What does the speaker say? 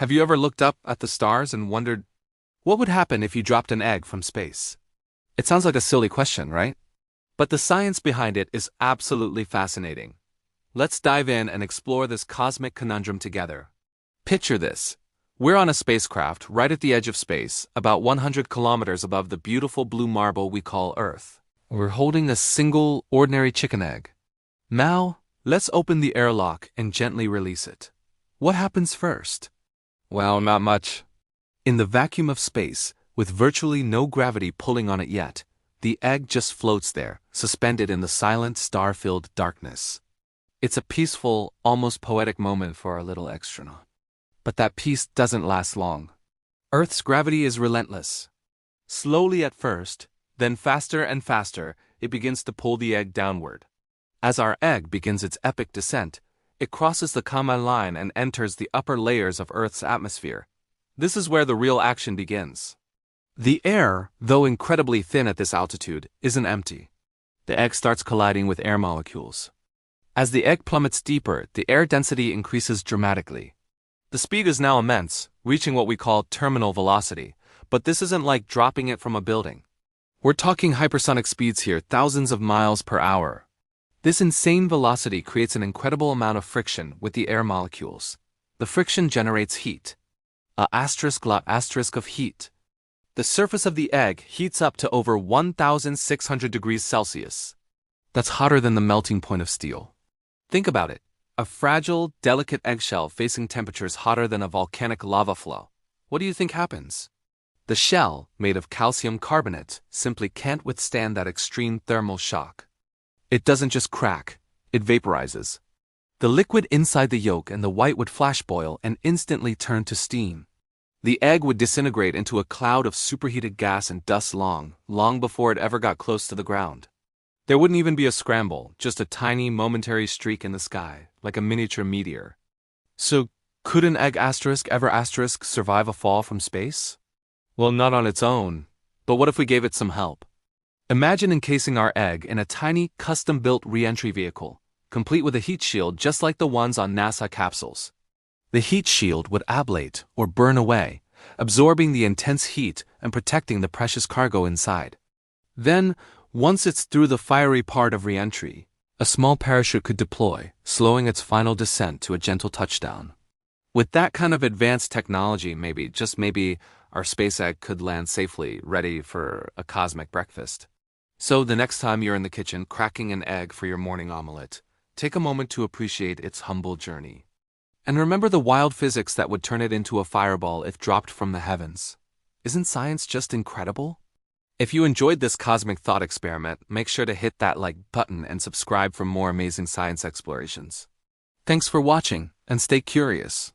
Have you ever looked up at the stars and wondered, what would happen if you dropped an egg from space? It sounds like a silly question, right? But the science behind it is absolutely fascinating. Let's dive in and explore this cosmic conundrum together. Picture this. We're on a spacecraft right at the edge of space, about 100 kilometers above the beautiful blue marble we call Earth. We're holding a single, ordinary chicken egg. Now, let's open the airlock and gently release it. What happens first? Well, not much. In the vacuum of space, with virtually no gravity pulling on it yet, the egg just floats there, suspended in the silent, star-filled darkness. It's a peaceful, almost poetic moment for our little astronaut. But that peace doesn't last long. Earth's gravity is relentless. Slowly at first, then faster and faster, it begins to pull the egg downward. As our egg begins its epic descent, it crosses the Kama line and enters the upper layers of Earth's atmosphere. This is where the real action begins. The air, though incredibly thin at this altitude, isn't empty. The egg starts colliding with air molecules. As the egg plummets deeper, the air density increases dramatically. The speed is now immense, reaching what we call terminal velocity, but this isn't like dropping it from a building. We're talking hypersonic speeds here, thousands of miles per hour. This insane velocity creates an incredible amount of friction with the air molecules. The friction generates heat. A asterisk lot asterisk of heat. The surface of the egg heats up to over 1,600 degrees Celsius. That's hotter than the melting point of steel. Think about it. A fragile, delicate eggshell facing temperatures hotter than a volcanic lava flow. What do you think happens? The shell, made of calcium carbonate, simply can't withstand that extreme thermal shock. It doesn't just crack, it vaporizes. The liquid inside the yolk and the white would flash boil and instantly turn to steam. The egg would disintegrate into a cloud of superheated gas and dust long before it ever got close to the ground. There wouldn't even be a scramble, just a tiny momentary streak in the sky, like a miniature meteor. So, could an egg asterisk ever asterisk survive a fall from space? Well, not on its own, but what if we gave it some help? Imagine encasing our egg in a tiny, custom-built reentry vehicle, complete with a heat shield just like the ones on NASA capsules. The heat shield would ablate or burn away, absorbing the intense heat and protecting the precious cargo inside. Then, once it's through the fiery part of reentry, a small parachute could deploy, slowing its final descent to a gentle touchdown. With that kind of advanced technology, maybe, just maybe, our space egg could land safely, ready for a cosmic breakfast. So the next time you're in the kitchen cracking an egg for your morning omelette, take a moment to appreciate its humble journey. And remember the wild physics that would turn it into a fireball if dropped from the heavens. Isn't science just incredible? If you enjoyed this cosmic thought experiment, make sure to hit that like button and subscribe for more amazing science explorations. Thanks for watching, and stay curious.